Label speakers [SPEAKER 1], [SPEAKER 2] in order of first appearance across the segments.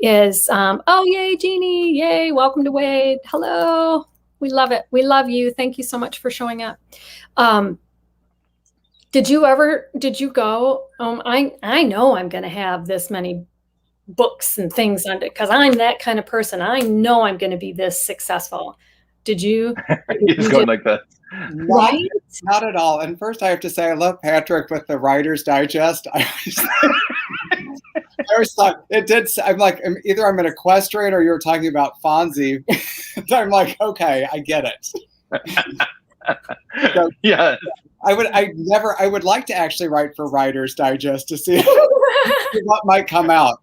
[SPEAKER 1] is, oh, yay, Jeannie, yay, welcome to Wade. Hello, we love it. We love you. Thank you so much for showing up. Did you go, I know I'm going to have this many books and things on it because I'm that kind of person. I know I'm going to be this successful. Did you?
[SPEAKER 2] He's going like that.
[SPEAKER 3] Not at all. And first I have to say, I love Patrick with the Writer's Digest. I always thought I'm like, either I'm an equestrian or you're talking about Fonzie. I'm like, okay, I get it. So,
[SPEAKER 2] yeah.
[SPEAKER 3] I would like to actually write for Writer's Digest to see what might come out.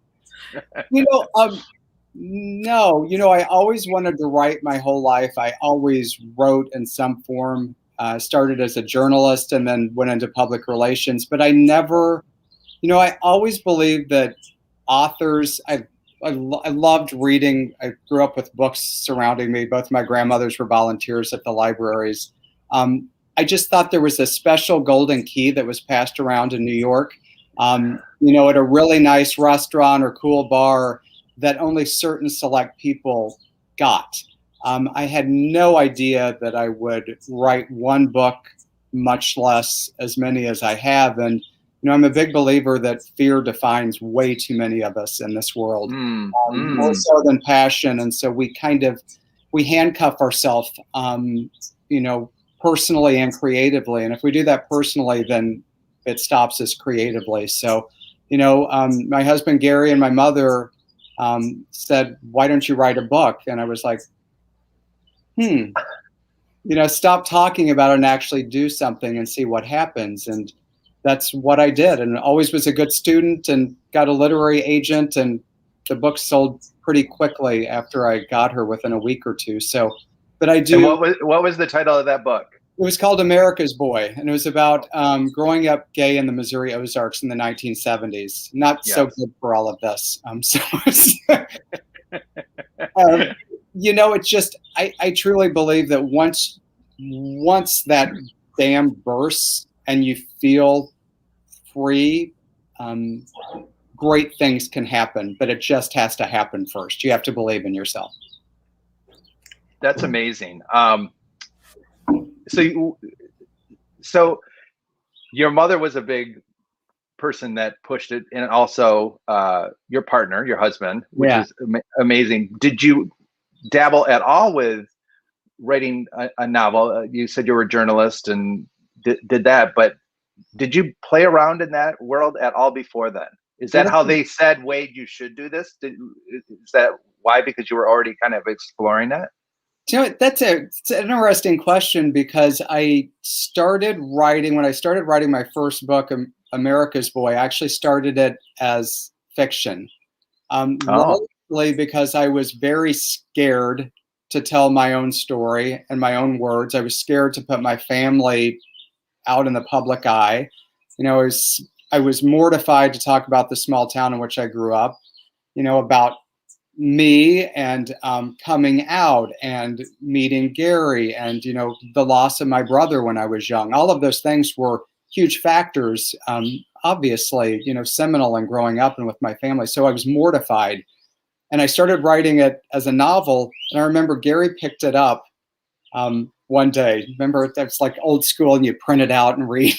[SPEAKER 3] No, I always wanted to write my whole life. I always wrote in some form. Started as a journalist and then went into public relations. But I never, I always believed that authors, I loved reading. I grew up with books surrounding me. Both my grandmothers were volunteers at the libraries. I just thought there was a special golden key that was passed around in New York, at a really nice restaurant or cool bar that only certain select people got. I had no idea that I would write one book, much less as many as I have. And, I'm a big believer that fear defines way too many of us in this world, more so than passion. And so we handcuff ourselves, personally and creatively. And if we do that personally, then it stops us creatively. So, my husband, Gary, and my mother said, why don't you write a book? And I was like, stop talking about it and actually do something and see what happens. And that's what I did. And always was a good student and got a literary agent. And the book sold pretty quickly after I got her within a week or two. So, but I do.
[SPEAKER 2] And what was the title of that book?
[SPEAKER 3] It was called America's Boy, and it was about growing up gay in the Missouri Ozarks in the 1970s. Not so good for all of this. It's just I truly believe that once that dam bursts and you feel free, great things can happen. But it just has to happen first. You have to believe in yourself.
[SPEAKER 2] That's amazing. So your mother was a big person that pushed it, and also your partner, your husband, which is amazing. Did you dabble at all with writing a novel? You said you were a journalist and did that, but did you play around in that world at all before then? Is that how they said, Wade, you should do this? Is that why? Because you were already kind of exploring that?
[SPEAKER 3] It's an interesting question, because I started writing, when I started writing my first book, America's Boy, I actually started it as fiction. Largely because I was very scared to tell my own story and my own words. I was scared to put my family out in the public eye. I was mortified to talk about the small town in which I grew up, about me and coming out and meeting Gary and, the loss of my brother when I was young. All of those things were huge factors, obviously, seminal in growing up and with my family. So I was mortified. And I started writing it as a novel. And I remember Gary picked it up one day. Remember, that's like old school and you print it out and read.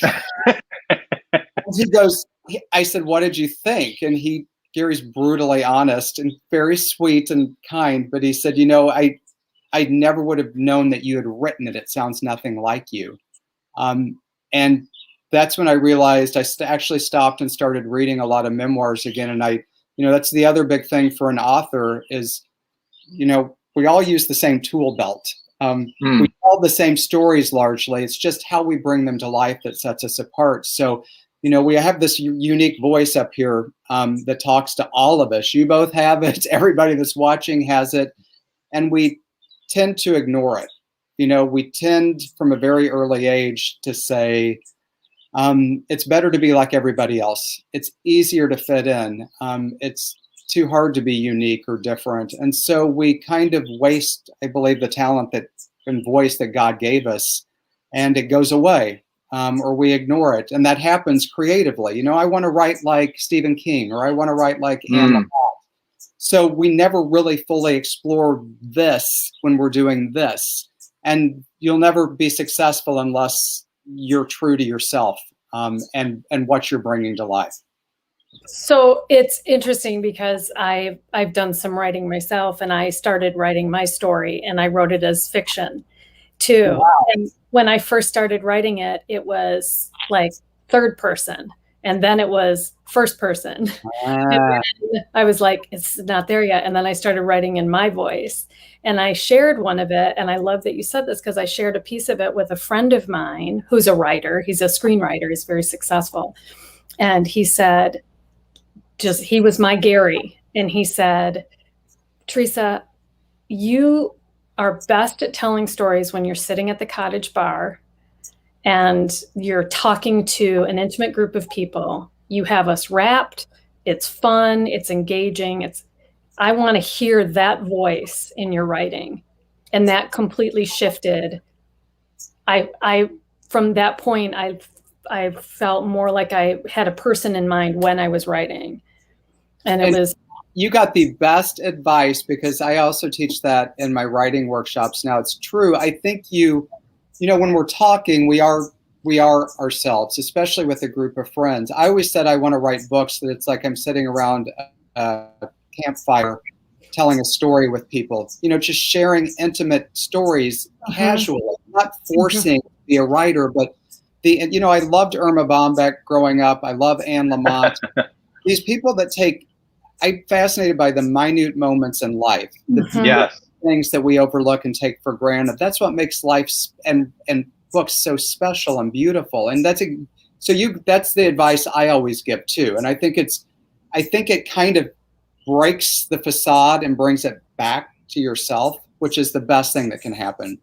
[SPEAKER 3] He goes, I said, what did you think? And Gary's brutally honest and very sweet and kind, but he said, I never would have known that you had written it. It sounds nothing like you. And that's when I realized I actually stopped and started reading a lot of memoirs again. And that's the other big thing for an author is, we all use the same tool belt. We tell the same stories largely. It's just how we bring them to life that sets us apart. So, we have this unique voice up here that talks to all of us. You both have it. Everybody that's watching has it. And we tend to ignore it. We tend from a very early age to say, it's better to be like everybody else. It's easier to fit in. It's too hard to be unique or different. And so we kind of waste, I believe, the talent and voice that God gave us, and it goes away. Or we ignore it. And that happens creatively. I want to write like Stephen King, or I want to write like Anne Lamott. So we never really fully explore this when we're doing this. And you'll never be successful unless you're true to yourself, and what you're bringing to life.
[SPEAKER 1] So it's interesting because I've done some writing myself, and I started writing my story, and I wrote it as fiction too.
[SPEAKER 3] Wow.
[SPEAKER 1] And when I first started writing it, it was like third person, and then it was first person. And then I was like, it's not there yet. And then I started writing in my voice, and I shared one of it. And I love that you said this, because I shared a piece of it with a friend of mine who's a writer. He's a screenwriter. He's very successful. And he said, he was my Gary. And he said, Teresa, you are best at telling stories when you're sitting at the cottage bar and you're talking to an intimate group of people. You have us wrapped. It's fun. It's engaging. I want to hear that voice in your writing. And that completely shifted. From that point, I felt more like I had a person in mind when I was writing. And
[SPEAKER 3] you got the best advice, because I also teach that in my writing workshops. Now, it's true. I think when we're talking, we are ourselves, especially with a group of friends. I always said I want to write books that it's like I'm sitting around a campfire telling a story with people, just sharing intimate stories casually, not forcing to be a writer. But I loved Irma Bombeck growing up. I love Anne Lamott. These people that I'm fascinated by the minute moments in life, the things that we overlook and take for granted. That's what makes life and books so special and beautiful. And that's the advice I always give too. And I think it kind of breaks the facade and brings it back to yourself, which is the best thing that can happen.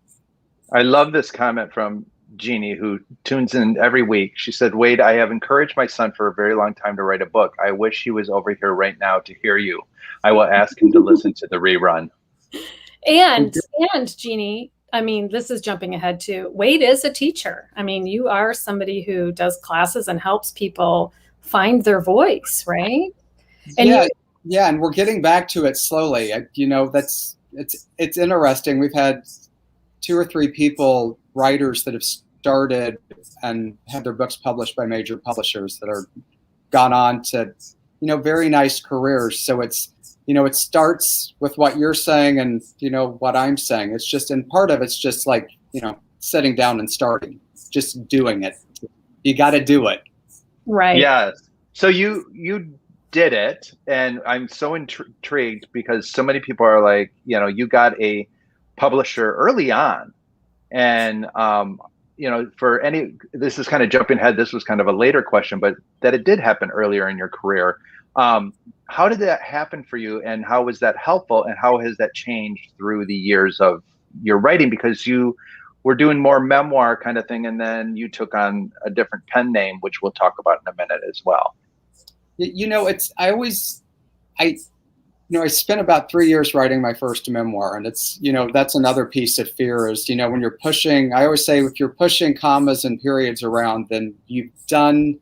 [SPEAKER 2] I love this comment from Jeannie, who tunes in every week. She said, Wade, I have encouraged my son for a very long time to write a book. I wish he was over here right now to hear you. I will ask him to listen to the rerun.
[SPEAKER 1] And Jeannie, I mean, this is jumping ahead too. Wade is a teacher. I mean, you are somebody who does classes and helps people find their voice, right? And
[SPEAKER 3] and we're getting back to it slowly. It's interesting. We've had 2 or 3 people, writers, that have started and had their books published by major publishers that are gone on to, very nice careers. So it starts with what you're saying and, what I'm saying. It's just, and part of it's just like, sitting down and starting, just doing it. You got to do it.
[SPEAKER 1] Right.
[SPEAKER 2] Yes. So you did it. And I'm so intrigued because so many people are like, you got a publisher early on. And, this is kind of jumping ahead. This was kind of a later question, but that it did happen earlier in your career. How did that happen for you, and how was that helpful, and how has that changed through the years of your writing? Because you were doing more memoir kind of thing, and then you took on a different pen name, which we'll talk about in a minute as well. I spent about 3 years writing my first memoir, and it's, that's another piece of fear is, when you're pushing, I always say, if you're pushing commas and periods around, then you've done,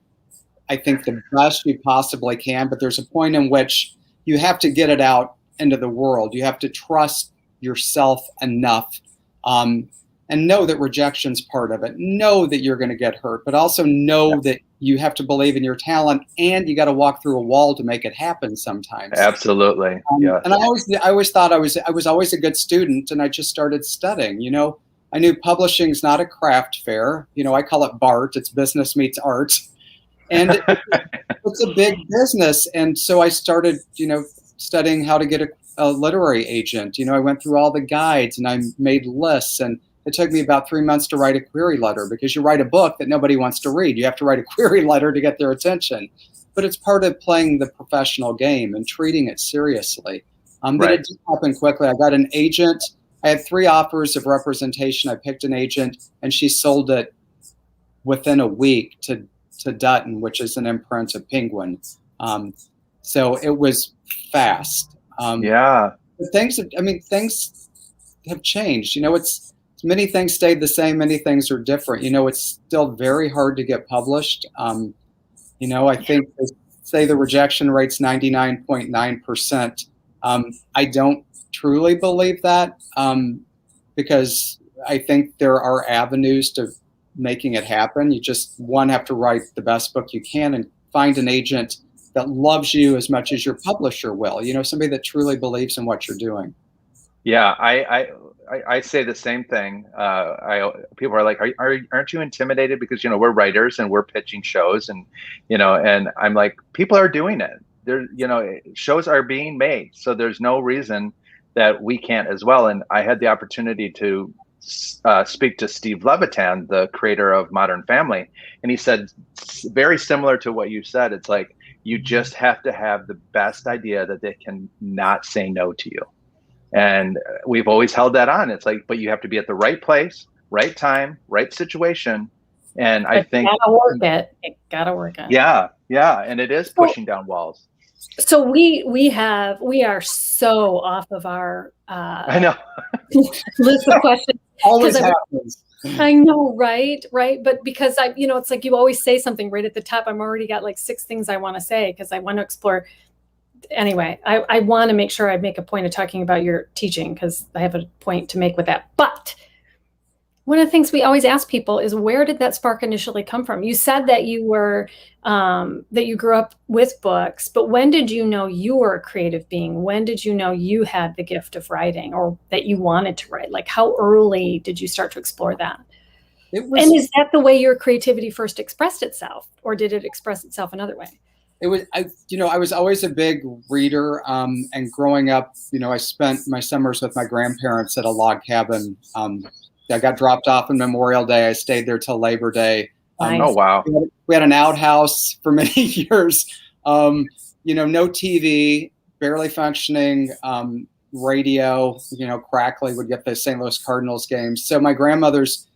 [SPEAKER 2] I think, the best you possibly can. But there's a point in which you have to get it out into the world. You have to trust yourself enough, and know that rejection's part of it. Know that you're going to get hurt, but also know that you have to believe in your talent, and you got to walk through a wall to make it happen sometimes. Absolutely.
[SPEAKER 3] And I always thought I was always a good student, and I just started studying. I knew publishing's not a craft fair. I call it BART. It's business meets art. And it's a big business. And so I started, studying how to get a literary agent. I went through all the guides and I made lists, and it took me about 3 months to write a query letter, because you write a book that nobody wants to read. You have to write a query letter to get their attention. But it's part of playing the professional game and treating it seriously. But it did happen quickly. I got an agent. I had 3 offers of representation. I picked an agent, and she sold it within a week to Dutton, which is an imprint of Penguin. So it was fast. Things have changed. It's many things stayed the same. Many things are different. It's still very hard to get published. I think they say the rejection rate's 99.9%. I don't truly believe that, because I think there are avenues to making it happen. You just, one, have to write the best book you can and find an agent that loves you as much as your publisher will. You know, somebody that truly believes in what you're doing.
[SPEAKER 2] Yeah, I say the same thing. People are like, aren't you intimidated because, you know, we're writers and we're pitching shows, and, you know, and I'm like, people are doing it. There, you know, shows are being made, so there's no reason that we can't as well. And I had the opportunity to speak to Steve Levitan, the creator of Modern Family, and he said very similar to what you said. It's like, you just have to have the best idea that they can not say no to you. And we've always held that on. It's like, but you have to be at the right place, right time, right situation. And I think
[SPEAKER 1] gotta work it. It gotta work it.
[SPEAKER 2] Yeah, yeah, and it is pushing down walls.
[SPEAKER 1] So we are so off of our
[SPEAKER 2] I know
[SPEAKER 1] list of questions.
[SPEAKER 3] Always happens.
[SPEAKER 1] I know, right? But because you know, it's like you always say something right at the top. I'm already got like 6 things I want to say because I want to explore. Anyway, I want to make sure I make a point of talking about your teaching because I have a point to make with that. But one of the things we always ask people is, where did that spark initially come from? You said that you were that you grew up with books, but when did you know you were a creative being? When did you know you had the gift of writing, or that you wanted to write? Like, how early did you start to explore that? And is that the way your creativity first expressed itself, or did it express itself another way?
[SPEAKER 3] It was, I was always a big reader, and growing up, you know, I spent my summers with my grandparents at a log cabin. I got dropped off on Memorial Day. I stayed there till Labor Day.
[SPEAKER 1] Nice.
[SPEAKER 2] Oh, wow.
[SPEAKER 3] We had an outhouse for many years. You know, no TV, barely functioning radio. You know, crackly would get the St. Louis Cardinals games. So my grandmothers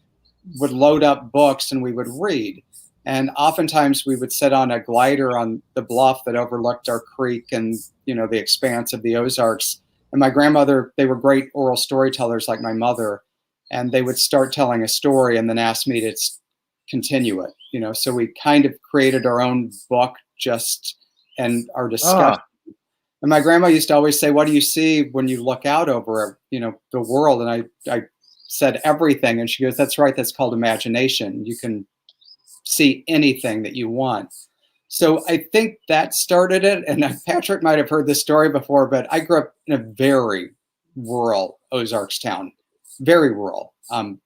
[SPEAKER 3] would load up books and we would read. And oftentimes we would sit on a glider on the bluff that overlooked our creek and, you know, the expanse of the Ozarks. And my grandmother, they were great oral storytellers like my mother. And they would start telling a story and then ask me to continue it. You know, so we kind of created our own book and our discussion. And my grandma used to always say, what do you see when you look out over, you know, the world? And I said, everything. And she goes, that's right. That's called imagination. You can see anything that you want. So I think that started it. And Patrick might have heard this story before, but I grew up in a very rural Ozarks town, very rural. And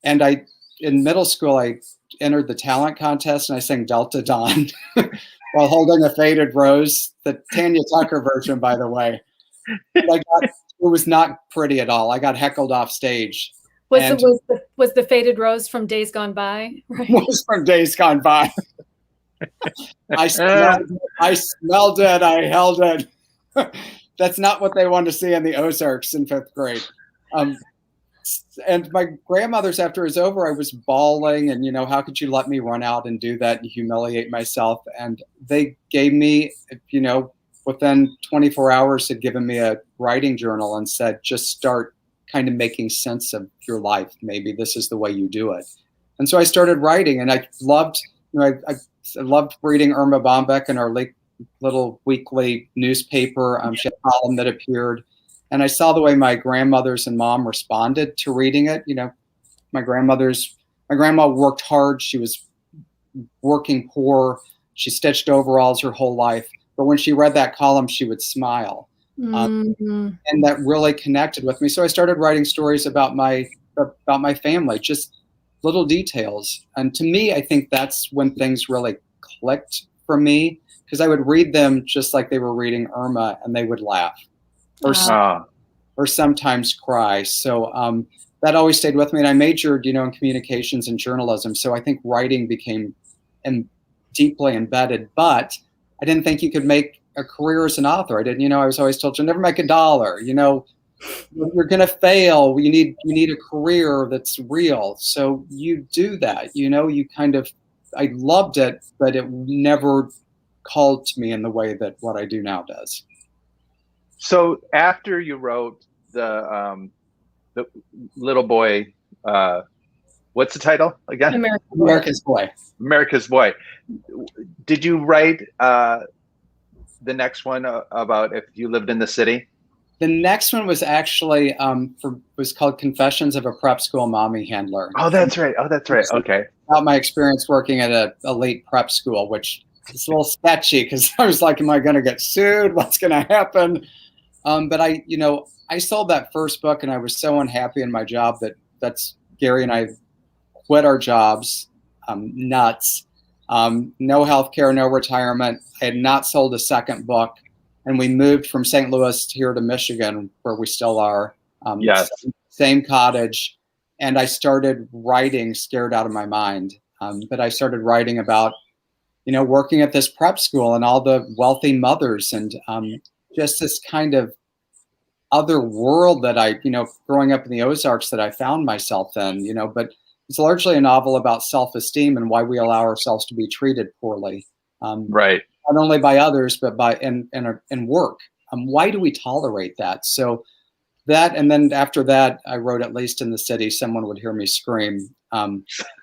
[SPEAKER 3] in middle school, I entered the talent contest and I sang Delta Dawn while holding a faded rose, the Tanya Tucker version, by the way. It was not pretty at all. I got heckled off stage.
[SPEAKER 1] Was the faded rose from Days Gone By? Right?
[SPEAKER 3] Was from Days Gone By. I smelled it. I held it. That's not what they want to see in the Ozarks in 5th grade. And my grandmother's, after it was over, I was bawling and, you know, how could you let me run out and do that and humiliate myself? And they gave me, you know, within 24 hours had given me a writing journal and said, just start kind of making sense of your life. Maybe this is the way you do it. And so I started writing, and I loved, you know, I loved reading Irma Bombeck in our little weekly newspaper. She had a column that appeared. And I saw the way my grandmothers and mom responded to reading it. You know, my grandma worked hard. She was working poor. She stitched overalls her whole life. But when she read that column, she would smile. And that really connected with me. So I started writing stories about my family, just little details. And to me, I think that's when things really clicked for me, because I would read them just like they were reading Irma, and they would laugh. Or sometimes cry. So that always stayed with me. And I majored, you know, in communications and journalism. So I think writing became deeply embedded. But I didn't think you could make a career as an author. I didn't, you know, I was always told you'll never make $1. You know, you're going to fail. You need a career that's real. So you do that. You know, I loved it, but it never called to me in the way that what I do now does.
[SPEAKER 2] So after you wrote the little boy, what's the title again?
[SPEAKER 3] America's Boy.
[SPEAKER 2] America's Boy. Did you write the next one about if you lived in the city?
[SPEAKER 3] The next one was actually was called Confessions of a Prep School Mommy Handler.
[SPEAKER 2] Oh, that's right. Okay.
[SPEAKER 3] About my experience working at a elite prep school, which is a little sketchy because I was like, am I going to get sued? What's going to happen? But I sold that first book and I was so unhappy in my job that's Gary and I quit our jobs, nuts, no healthcare, no retirement. I had not sold a second book. And we moved from St. Louis here to Michigan, where we still are.
[SPEAKER 2] Yes.
[SPEAKER 3] Same cottage. And I started writing scared out of my mind. But I started writing about, working at this prep school and all the wealthy mothers and just this kind of other world that I, growing up in the Ozarks that I found myself in, but it's largely a novel about self-esteem and why we allow ourselves to be treated poorly.
[SPEAKER 2] Right.
[SPEAKER 3] Not only by others, but by in work. Why do we tolerate that? So that, and then after that, I wrote At Least in the City, Someone Would Hear Me Scream.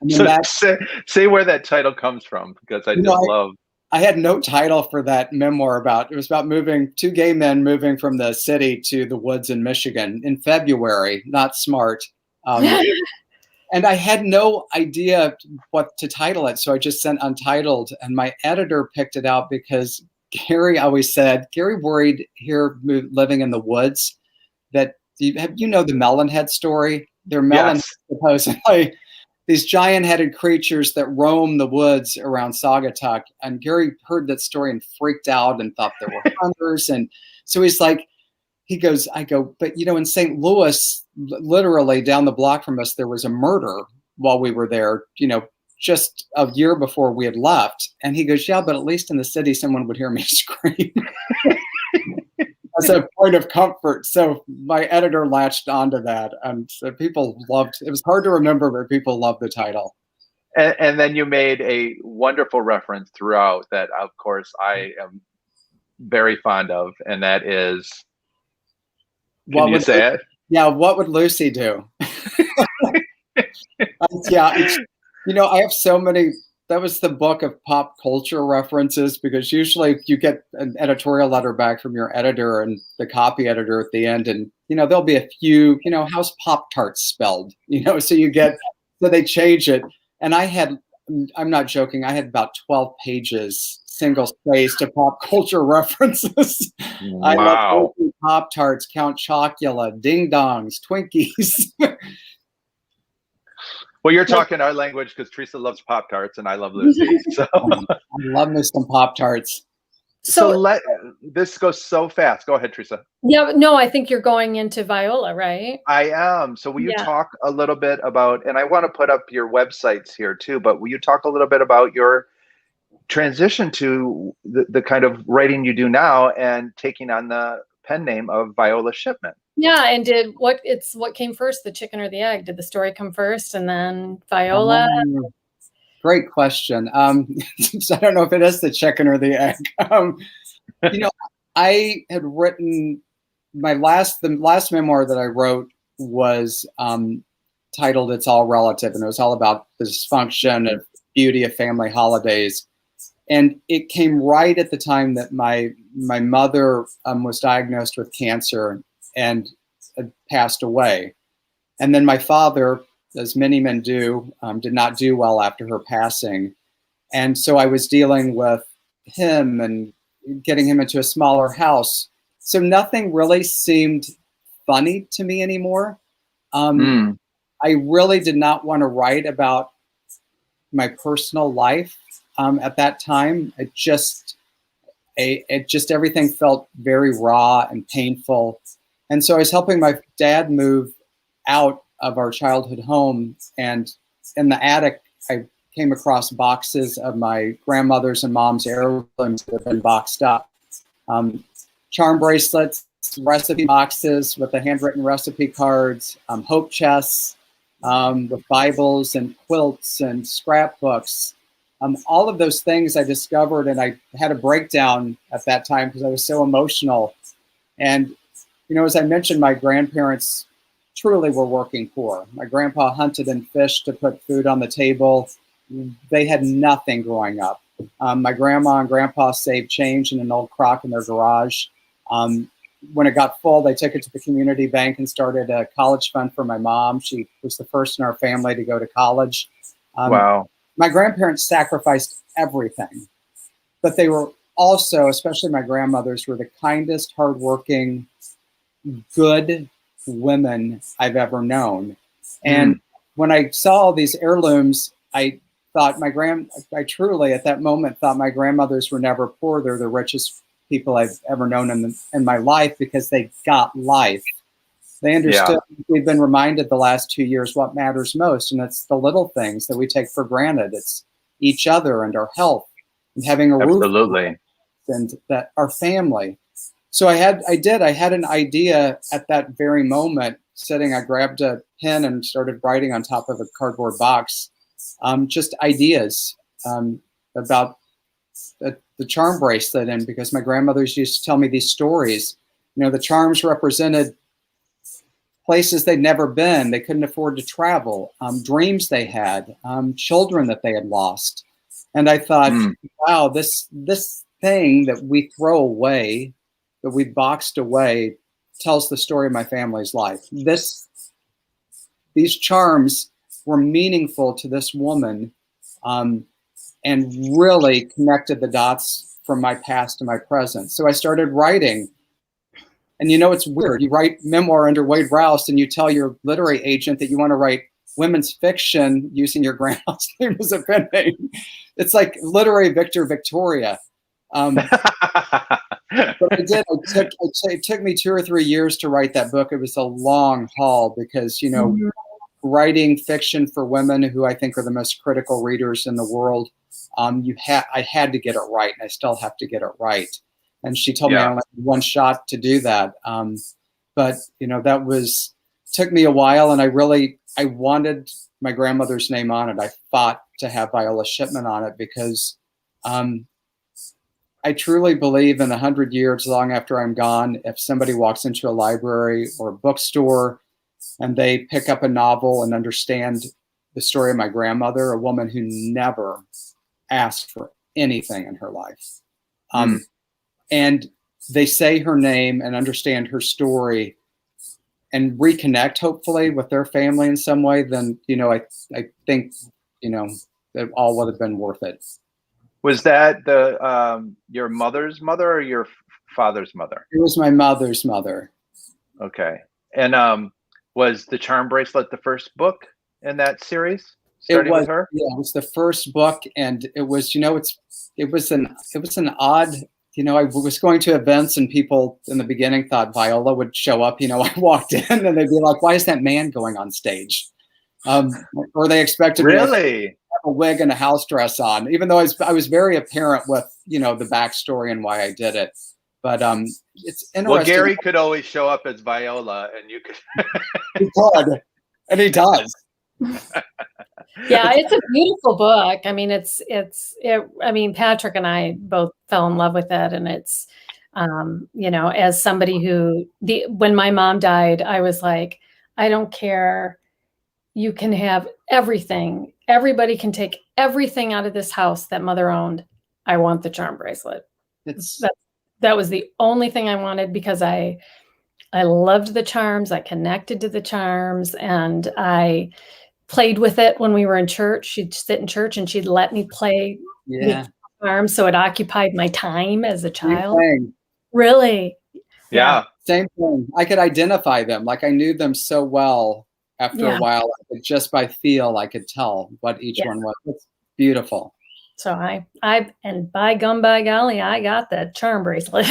[SPEAKER 2] Say where that title comes from, because I love.
[SPEAKER 3] I had no title for that memoir it was about two gay men moving from the city to the woods in Michigan in February. Not smart. And I had no idea what to title it. So I just sent untitled, and my editor picked it out because Gary always said, Gary worried here living in the woods that, the Melonhead story? They're melonheads, supposedly, these giant-headed creatures that roam the woods around Saugatuck. And Gary heard that story and freaked out and thought there were hunters. And so he's like, I go, but in St. Louis, literally down the block from us, there was a murder while we were there, just a year before we had left. And he goes, yeah, but at least in the city, someone would hear me scream. As a point of comfort. So my editor latched onto that. And so people loved, it was hard to remember, but people loved the title.
[SPEAKER 2] And then you made a wonderful reference throughout that, of course, I am very fond of, and that is, can you say it?
[SPEAKER 3] Yeah, what would Lucy do? I have so many. That was the book of pop culture references, because usually you get an editorial letter back from your editor and the copy editor at the end, and there'll be a few, how's Pop-Tarts spelled? So they change it. And I'm not joking, I had about 12 pages single-spaced to pop culture references. Wow. I love Pop-Tarts, Count Chocula, Ding Dongs, Twinkies.
[SPEAKER 2] Well, you're talking our language because Teresa loves Pop-Tarts and I love Lucy. So
[SPEAKER 3] I love me some Pop-Tarts.
[SPEAKER 2] So this goes so fast. Go ahead, Teresa.
[SPEAKER 1] Yeah, no, I think you're going into Viola, right?
[SPEAKER 2] I am. So will you talk a little bit about, and I want to put up your websites here too, but will you talk a little bit about your transition to the kind of writing you do now and taking on the pen name of Viola Shipman?
[SPEAKER 1] Yeah, and what came first, the chicken or the egg? Did the story come first and then Viola?
[SPEAKER 3] Great question. So I don't know if it is the chicken or the egg. I had written the last memoir that I wrote was titled "It's All Relative," and it was all about the dysfunction of beauty of family holidays. And it came right at the time that my mother was diagnosed with cancer and had passed away. And then my father, as many men do, did not do well after her passing. And so I was dealing with him and getting him into a smaller house. So nothing really seemed funny to me anymore. I really did not want to write about my personal life at that time. It just everything felt very raw and painful. And so I was helping my dad move out of our childhood home, and in the attic, I came across boxes of my grandmother's and mom's heirlooms that had been boxed up. Charm bracelets, recipe boxes with the handwritten recipe cards, hope chests with Bibles and quilts and scrapbooks. All of those things I discovered, and I had a breakdown at that time because I was so emotional. And, as I mentioned, my grandparents truly were working poor. My grandpa hunted and fished to put food on the table. They had nothing growing up. My grandma and grandpa saved change in an old crock in their garage. when it got full, they took it to the community bank and started a college fund for my mom. She was the first in our family to go to college.
[SPEAKER 2] Wow.
[SPEAKER 3] My grandparents sacrificed everything, but they were also, especially my grandmothers, were the kindest, hardworking, good women I've ever known. And when I saw all these heirlooms, I thought I truly at that moment thought my grandmothers were never poor. They're the richest people I've ever known in my life because they got life. They understood. Yeah. We've been reminded the last 2 years what matters most, and it's the little things that we take for granted. It's each other and our health and having a roof and that our family. So I had an idea at that very moment. I grabbed a pen and started writing on top of a cardboard box, just ideas about the charm bracelet. And because my grandmothers used to tell me these stories, the charms represented places they'd never been. They couldn't afford to travel, dreams they had, children that they had lost. And I thought, wow, this thing that we throw away, that we boxed away, tells the story of my family's life. These charms were meaningful to this woman, and really connected the dots from my past to my present. So I started writing. And it's weird. You write memoir under Wade Rouse and you tell your literary agent that you want to write women's fiction using your grandma's name as a pen name. It's like literary Victor Victoria. But I did. It took me 2 or 3 years to write that book. It was a long haul because, writing fiction for women who I think are the most critical readers in the world, I had to get it right, and I still have to get it right. And she told me I only had one shot to do that. But that took me a while, and I wanted my grandmother's name on it. I fought to have Viola Shipman on it because I truly believe in 100 years, long after I'm gone, if somebody walks into a library or a bookstore and they pick up a novel and understand the story of my grandmother, a woman who never asked for anything in her life, and they say her name and understand her story and reconnect, hopefully, with their family in some way, then, I think, that all would have been worth it.
[SPEAKER 2] Was that your mother's mother or your father's mother?
[SPEAKER 3] It was my mother's mother.
[SPEAKER 2] Okay. And was the Charm Bracelet the first book in that series? Starting with her?
[SPEAKER 3] Yeah, it was the first book, and it was, it was an odd. I was going to events and people in the beginning thought Viola would show up. I walked in and they'd be like, "Why is that man going on stage?" Or they expected me to have a wig and a house dress on, even though I was very apparent with the backstory and why I did it. But it's interesting.
[SPEAKER 2] Well, Gary could always show up as Viola, and you could.
[SPEAKER 3] He could, and he does.
[SPEAKER 1] Yeah, it's a beautiful book. I mean, Patrick and I both fell in love with it, and it's, as somebody who when my mom died, I was like, I don't care. You can have everything. Everybody can take everything out of this house that mother owned. I want the charm bracelet. That was the only thing I wanted because I loved the charms. I connected to the charms, and I played with it when we were in church. She'd sit in church and she'd let me play with charms, so it occupied my time as a child. Really?
[SPEAKER 2] Yeah.
[SPEAKER 3] Same thing. I could identify them. Like I knew them so well after a while. Just by feel, I could tell what each one was. It's beautiful.
[SPEAKER 1] So and by gum, by golly, I got the charm bracelet.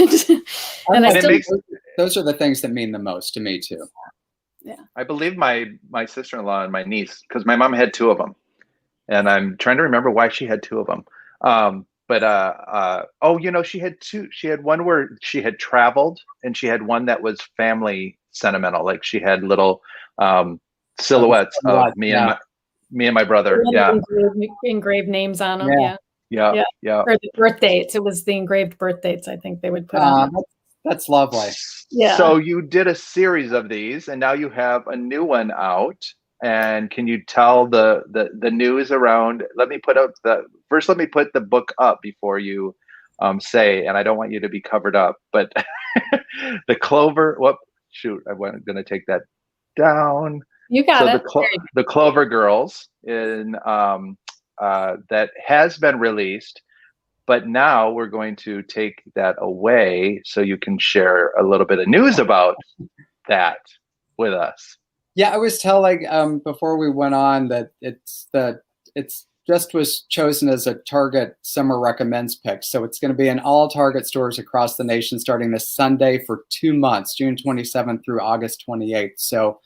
[SPEAKER 3] Those are the things that mean the most to me too.
[SPEAKER 1] Yeah.
[SPEAKER 2] I believe my sister-in-law and my niece, because my mom had 2 of them, and I'm trying to remember why she had 2 of them. She had 2. She had one where she had traveled, and she had one that was family sentimental. Like she had little silhouettes of me and my brother. Yeah.
[SPEAKER 1] Engraved names on them.
[SPEAKER 2] Yeah.
[SPEAKER 1] Or the birth dates. It was the engraved birth dates, I think they would put on.
[SPEAKER 3] That's lovely.
[SPEAKER 1] Yeah.
[SPEAKER 2] So you did a series of these, and now you have a new one out. And can you tell the news around? Let me put the book up before you say, and I don't want you to be covered up, but the Clover. Whoop, shoot! I wasn't going to take that down.
[SPEAKER 1] You got
[SPEAKER 2] so
[SPEAKER 1] it.
[SPEAKER 2] the Clover Girls in that has been released, but now we're going to take that away so you can share a little bit of news about that with us.
[SPEAKER 3] Yeah, I was telling before we went on that it's just was chosen as a Target Summer Recommends pick. So it's going to be in all Target stores across the nation starting this Sunday for 2 months, June 27th through August 28th. So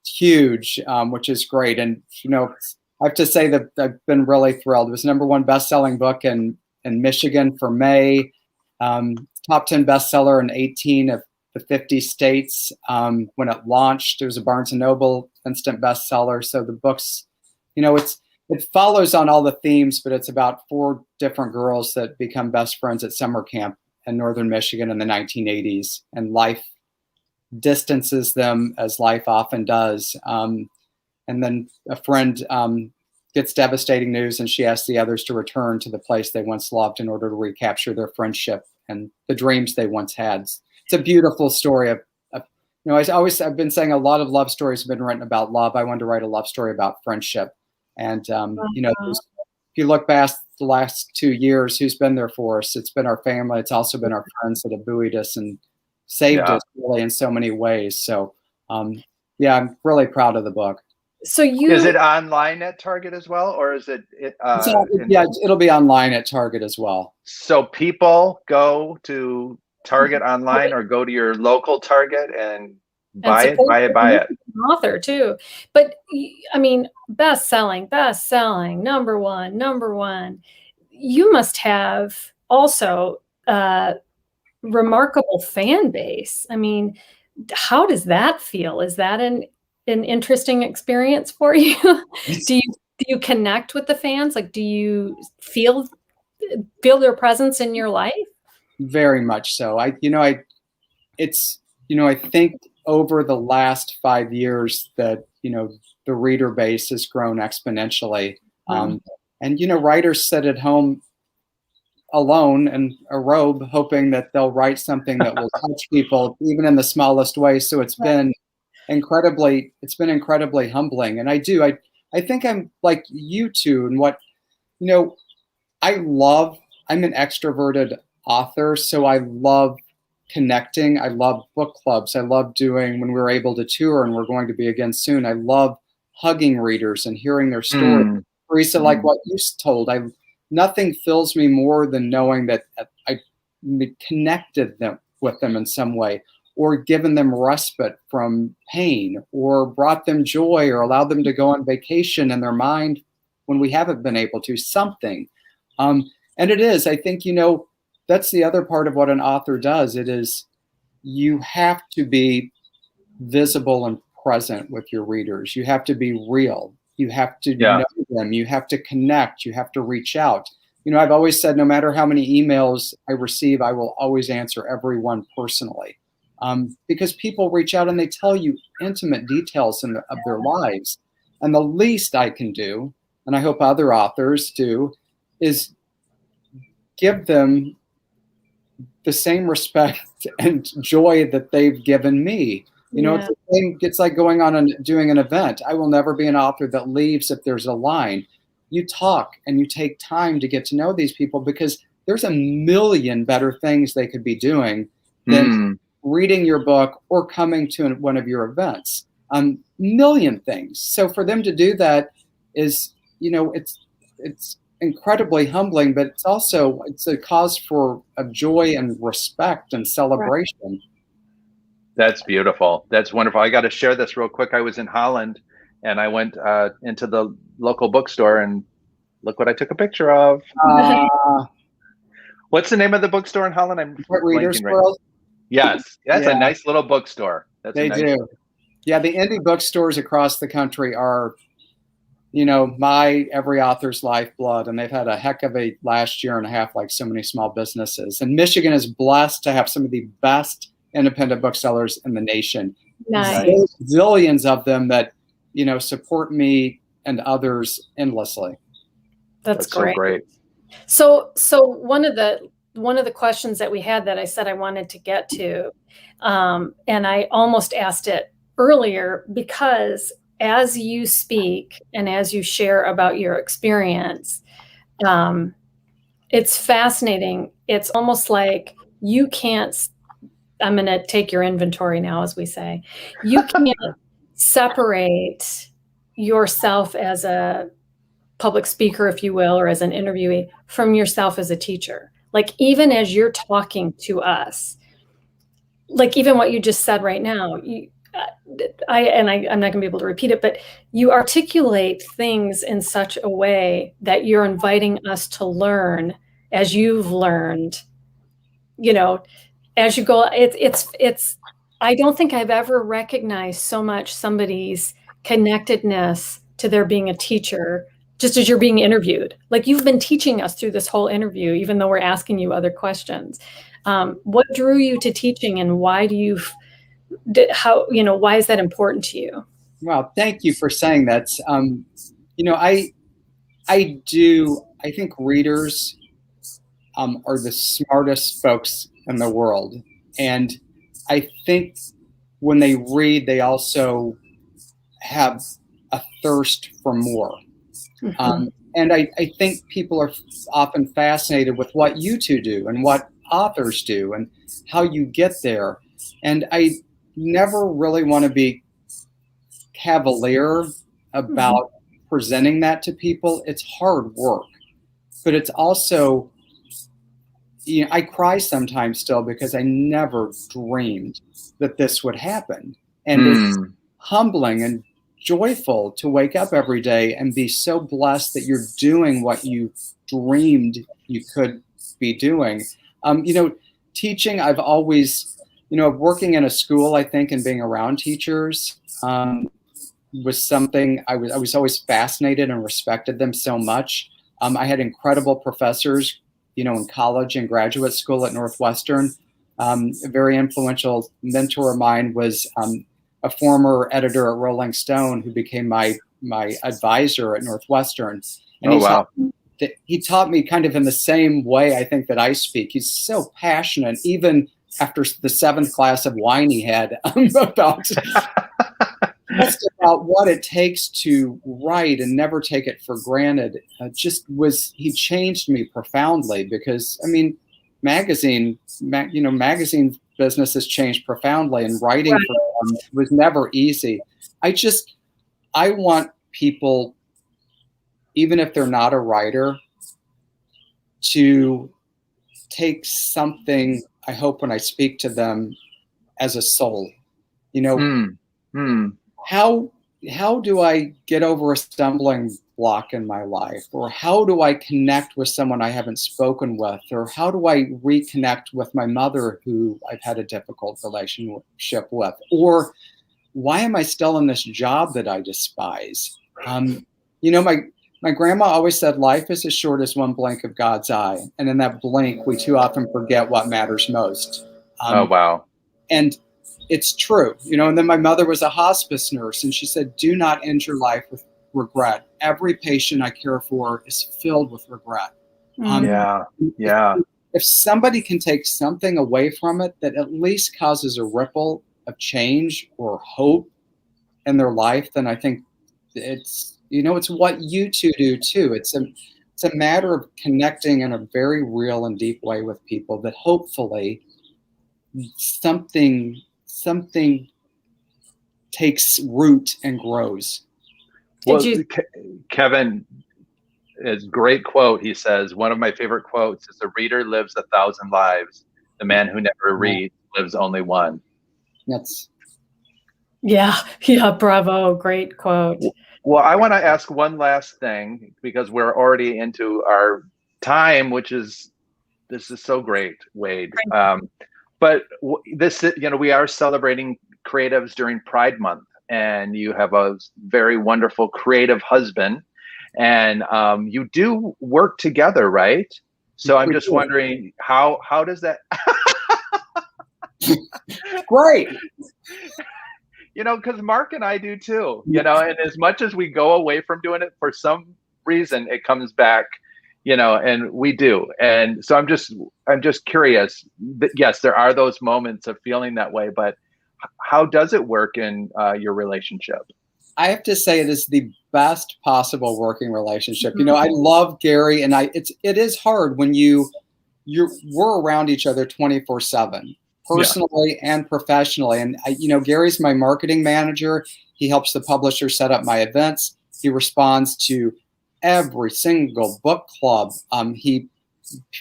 [SPEAKER 3] huge, which is great. And, you know, I have to say that I've been really thrilled. It was #1 best-selling book in Michigan for May, top 10 bestseller in 18 of the 50 states. When it launched, it was a Barnes Noble instant bestseller. So the book's, you know, it follows on all the themes, but it's about 4 different girls that become best friends at summer camp in northern Michigan in the 1980s, and life distances them as life often does. And then a friend gets devastating news, and she asks the others to return to the place they once loved in order to recapture their friendship and the dreams they once had. It's a beautiful story of you know, I've been saying a lot of love stories have been written about love. I wanted to write a love story about friendship. And, you know, if you look past the last 2 years, who's been there for us? It's been our family. It's also been our friends that have buoyed us and saved us really in so many ways. So, yeah, I'm really proud of the book.
[SPEAKER 1] So
[SPEAKER 2] is it online at Target as well, or is it?
[SPEAKER 3] Yeah, it'll be online at Target as well.
[SPEAKER 2] So people go to Target online or go to your local Target and buy it.
[SPEAKER 1] Author too, but I mean, best-selling, number one. You must have also a remarkable fan base. I mean, how does that feel? Is that an interesting experience for you? do you connect with the fans? Like, do you feel their presence in your life?
[SPEAKER 3] Very much so. I think over the last 5 years that, you know, the reader base has grown exponentially. And, you know, writers sit at home alone in a robe, hoping that they'll write something that will touch people, even in the smallest way. So it's been incredibly humbling. And I think I'm like you two, and what, you know, I'm an extroverted author, so I love connecting. I love book clubs. I love doing, when we're able to tour, and we're going to be again soon, I love hugging readers and hearing their stories. Teresa, like what you told, nothing fills me more than knowing that I connected with them in some way, or given them respite from pain, or brought them joy, or allowed them to go on vacation in their mind when we haven't been able to, something. And it is, I think, you know, that's the other part of what an author does. It is, you have to be visible and present with your readers. You have to be real. You have to know them. You have to connect. You have to reach out. You know, I've always said, no matter how many emails I receive, I will always answer everyone personally, because people reach out and they tell you intimate details of their lives. And the least I can do, and I hope other authors do, is give them the same respect and joy that they've given me. You know, it's like going on and doing an event. I will never be an author that leaves if there's a line. You talk and you take time to get to know these people, because there's a million better things they could be doing than reading your book or coming to one of your events. Million things. So for them to do that is, you know, it's incredibly humbling, but it's a cause of joy and respect and celebration. Right.
[SPEAKER 2] That's beautiful. That's wonderful. I got to share this real quick. I was in Holland, and I went into the local bookstore, and look what I took a picture of. What's the name of the bookstore in Holland? I'm
[SPEAKER 3] Readers World.
[SPEAKER 2] Yes, that's a nice little bookstore.
[SPEAKER 3] They do. Yeah, the indie bookstores across the country are, you know, every author's lifeblood, and they've had a heck of a last year and a half, like so many small businesses. And Michigan is blessed to have some of the best independent booksellers in the nation.
[SPEAKER 1] Nice.
[SPEAKER 3] Zillions of them that, you know, support me and others endlessly.
[SPEAKER 1] That's great.
[SPEAKER 2] So great.
[SPEAKER 1] So one of the one of the questions that we had that I said I wanted to get to, and I almost asked it earlier, because as you speak and as you share about your experience, it's fascinating. It's almost like you can't, I'm going to take your inventory now, as we say. You can't separate yourself as a public speaker, if you will, or as an interviewee from yourself as a teacher. Like, even as you're talking to us, like even what you just said right now, I'm not going to be able to repeat it, but you articulate things in such a way that you're inviting us to learn as you've learned, as you go. It's, I don't think I've ever recognized so much somebody's connectedness to their being a teacher, just as you're being interviewed. Like, you've been teaching us through this whole interview, even though we're asking you other questions. What drew you to teaching, and why why is that important to you?
[SPEAKER 3] Well, thank you for saying that. I think readers are the smartest folks in the world. And I think when they read, they also have a thirst for more. Mm-hmm. And I think people are often fascinated with what you two do and what authors do and how you get there. And I never really want to be cavalier about presenting that to people. It's hard work, but it's also, I cry sometimes still because I never dreamed that this would happen. And it's humbling and joyful to wake up every day and be so blessed that you're doing what you dreamed you could be doing. Teaching, I've always, working in a school, I think, and being around teachers was something I was always fascinated and respected them so much. I had incredible professors, in college and graduate school at Northwestern. A very influential mentor of mine was a former editor at Rolling Stone who became my advisor at Northwestern. And he taught me kind of in the same way, I think, that I speak. He's so passionate, even after the 7th glass of wine he had, about what it takes to write and never take it for granted. He changed me profoundly, because, magazine business has changed profoundly, and writing for them was never easy. I want people, even if they're not a writer, to take something, I hope, when I speak to them, as a soul. How do I get over a stumbling block in my life? Or how do I connect with someone I haven't spoken with? Or how do I reconnect with my mother, who I've had a difficult relationship with? Or why am I still in this job that I despise? My grandma always said life is as short as one blink of God's eye. And in that blink, we too often forget what matters most.
[SPEAKER 2] Oh, wow.
[SPEAKER 3] And it's true, and then my mother was a hospice nurse, and she said, do not end your life with regret. Every patient I care for is filled with regret. If somebody can take something away from it that at least causes a ripple of change or hope in their life, then I think it's what you two do too. It's a matter of connecting in a very real and deep way with people, that hopefully something takes root and grows.
[SPEAKER 2] Well, Kevin, it's a great quote. He says, one of my favorite quotes is, "The reader lives 1,000 lives. The man who never reads lives only one."
[SPEAKER 1] Yeah, bravo. Great quote.
[SPEAKER 2] Well, I want to ask one last thing, because we're already into our time, this is so great, Wade. But this, we are celebrating creatives during Pride Month, and you have a very wonderful creative husband, and you do work together, right? So I'm just wondering, how does that?
[SPEAKER 3] Great.
[SPEAKER 2] Because Mark and I do too, and as much as we go away from doing it, for some reason it comes back, and we do. And so I'm just curious that, yes, there are those moments of feeling that way, but how does it work in your relationship?
[SPEAKER 3] I have to say it is the best possible working relationship. I love Gary, and it is hard when we're around each other 24/7, personally and professionally. And Gary's my marketing manager. He helps the publisher set up my events. He responds to every single book club. He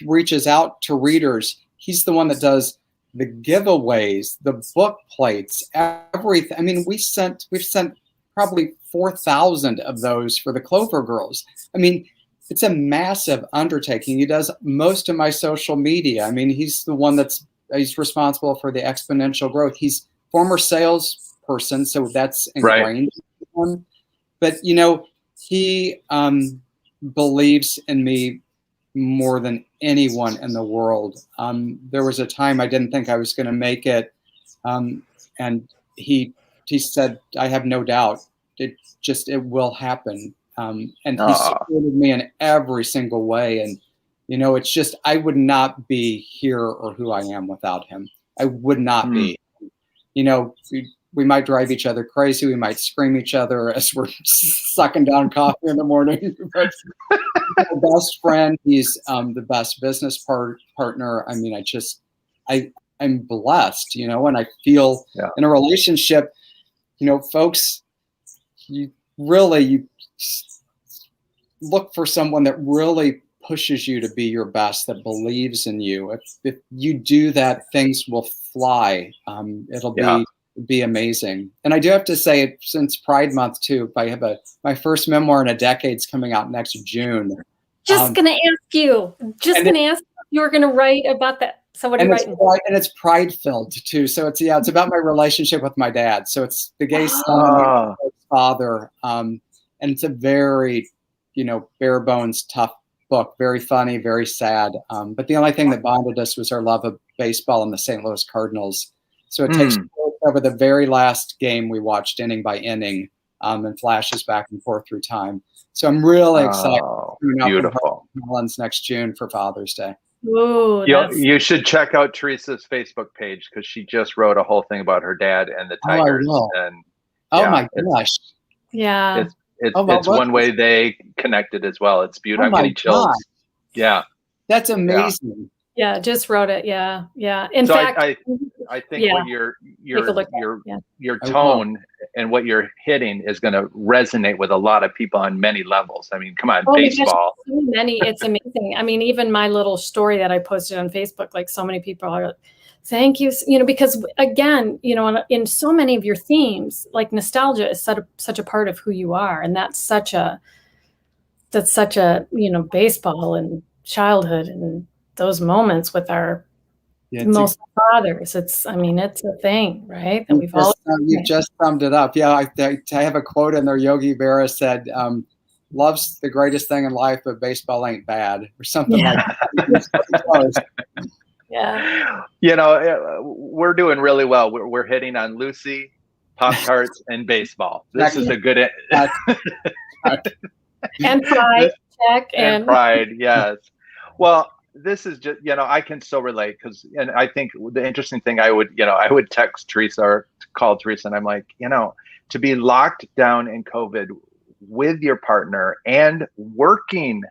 [SPEAKER 3] reaches out to readers. He's the one that does the giveaways, the book plates, everything. I mean, we've sent probably 4,000 of those for the Clover Girls. I mean, it's a massive undertaking. He does most of my social media. I mean, he's the one he's responsible for the exponential growth. He's former salesperson, so that's ingrained in him. But he believes in me more than anyone in the world. There was a time I didn't think I was going to make it, and he said, "I have no doubt. It will happen." And he supported me in every single way. And it's just, I would not be here or who I am without him. I would not be. We might drive each other crazy. We might scream each other as we're sucking down coffee in the morning. But he's my best friend. He's the best business partner. I mean, I'm blessed, and I feel in a relationship, folks, you look for someone that really pushes you to be your best, that believes in you. If you do that, things will fly. It'll be amazing. And I do have to say, since Pride Month too, I have my first memoir in a decade's coming out next June.
[SPEAKER 1] Just gonna ask you. If you were gonna write about that. So what are you writing?
[SPEAKER 3] And it's pride filled too. So it's about my relationship with my dad. So it's the gay son and the father. And it's a very, bare bones, tough book. Very funny, very sad. But the only thing that bonded us was our love of baseball and the St. Louis Cardinals. So it takes over the very last game we watched inning by inning, and flashes back and forth through time. So I'm really excited.
[SPEAKER 2] Beautiful.
[SPEAKER 3] Next June for Father's Day.
[SPEAKER 1] Ooh,
[SPEAKER 2] you should check out Teresa's Facebook page, because she just wrote a whole thing about her dad and the Tigers.
[SPEAKER 3] My gosh.
[SPEAKER 1] Yeah.
[SPEAKER 2] It's one way they connected as well. It's beautiful. I'm getting chills.
[SPEAKER 3] God.
[SPEAKER 2] Yeah.
[SPEAKER 3] That's amazing.
[SPEAKER 1] Yeah, just wrote it. Yeah. In
[SPEAKER 2] so
[SPEAKER 1] fact,
[SPEAKER 2] I think what your tone and what you're hitting is going to resonate with a lot of people on many levels. I mean, come on, baseball.
[SPEAKER 1] So many, it's amazing. I mean, even my little story that I posted on Facebook, like so many people are, thank you, because again, in so many of your themes, like nostalgia is such a part of who you are, and that's such a baseball and childhood and those moments with our most fathers. It's a thing, right? That we've all.
[SPEAKER 3] You've just summed it up. Yeah, I have a quote in there. Yogi Berra said, "Love's the greatest thing in life, but baseball ain't bad," or something like that.
[SPEAKER 1] Yeah.
[SPEAKER 2] We're doing really well. We're hitting on Lucy, Pop-Tarts, and baseball. This is a good.
[SPEAKER 1] And pride. Check and
[SPEAKER 2] pride. Yes. Well, this is just, I can so relate, and I think the interesting thing, I would text Teresa or call Teresa, and I'm like, to be locked down in COVID with your partner and working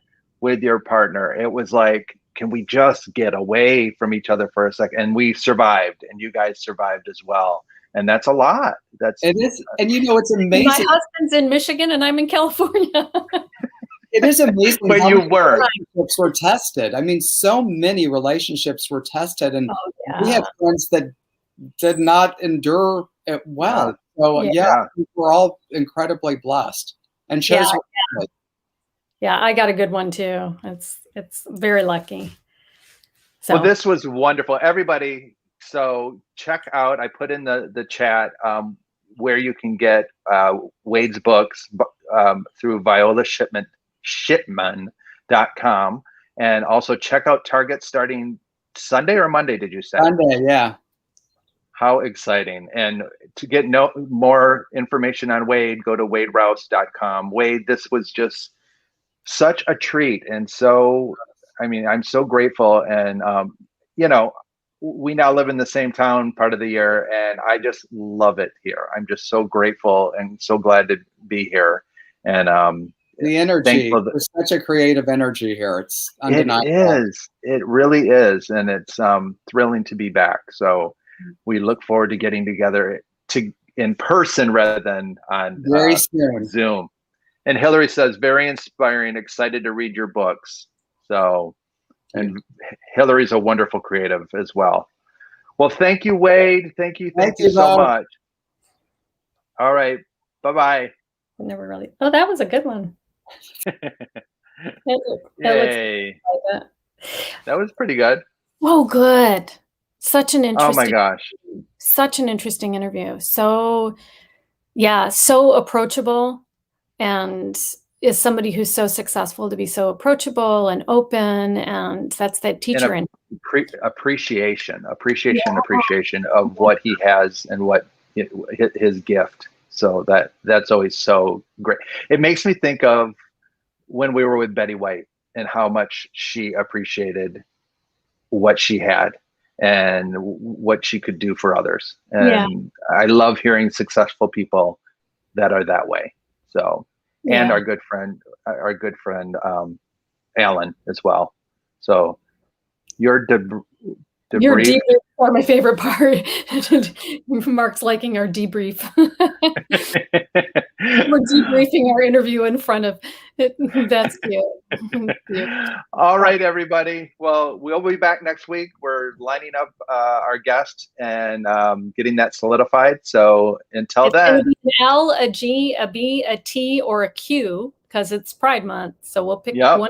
[SPEAKER 2] with your partner, it was like, can we just get away from each other for a second? And we survived, and you guys survived as well. And that's a lot.
[SPEAKER 3] It is. And it's amazing.
[SPEAKER 1] My husband's in Michigan and I'm in California.
[SPEAKER 3] It is amazing.
[SPEAKER 2] But
[SPEAKER 3] how
[SPEAKER 2] you
[SPEAKER 3] many
[SPEAKER 2] were.
[SPEAKER 3] Relationships were tested. I mean, so many relationships were tested, and we had friends that did not endure it well. So we're all incredibly blessed and chose.
[SPEAKER 1] Yeah, I got a good one too. It's very lucky. So.
[SPEAKER 2] Well, this was wonderful, everybody. So check out. I put in the chat where you can get Wade's books through Viola Shipman.com, and also check out Target starting Sunday or Monday. Did you say
[SPEAKER 3] Sunday? Yeah.
[SPEAKER 2] How exciting! And to get more information on Wade, go to waderouse.com. Wade, this was just such a treat. And so, I mean, I'm so grateful. And, you know, we now live in the same town part of the year, and I just love it here. I'm just so grateful and so glad to be here. And
[SPEAKER 3] the energy, there's such a creative energy here. It's undeniable.
[SPEAKER 2] It is. It really is. And it's thrilling to be back. So we look forward to getting together in person rather than on
[SPEAKER 3] very soon.
[SPEAKER 2] Zoom. And Hillary says, very inspiring, excited to read your books. So, and Hillary's a wonderful creative as well. Well, thank you, Wade. Thank you so much. All right. Bye-bye.
[SPEAKER 1] Never really. Oh, that was a good one.
[SPEAKER 2] Yay. That was pretty good.
[SPEAKER 1] Oh, good. Such an interesting.
[SPEAKER 2] Oh my gosh.
[SPEAKER 1] Such an interesting interview. So, yeah, so approachable, and is somebody who's so successful to be so approachable and open, and that's that teacher and
[SPEAKER 2] appreciation of what he has and what his gift. So that's always so great. It makes me think of when we were with Betty White and how much she appreciated what she had and what she could do for others. And I love hearing successful people that are that way. So, and our good friend, Alan as well. So your debrief.
[SPEAKER 1] Your debrief are my favorite part. Mark's liking our debrief. We're debriefing our interview in front of it. That's cute.
[SPEAKER 2] All right, everybody. Well, we'll be back next week. We're lining up our guest and getting that solidified. So until then,
[SPEAKER 1] be an L, a G, a B, a T, or a Q, because it's Pride Month. So we'll pick one.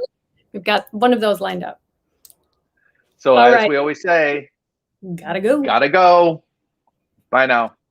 [SPEAKER 1] We've got one of those lined up.
[SPEAKER 2] So as we always say,
[SPEAKER 1] gotta go.
[SPEAKER 2] Gotta go. Bye now.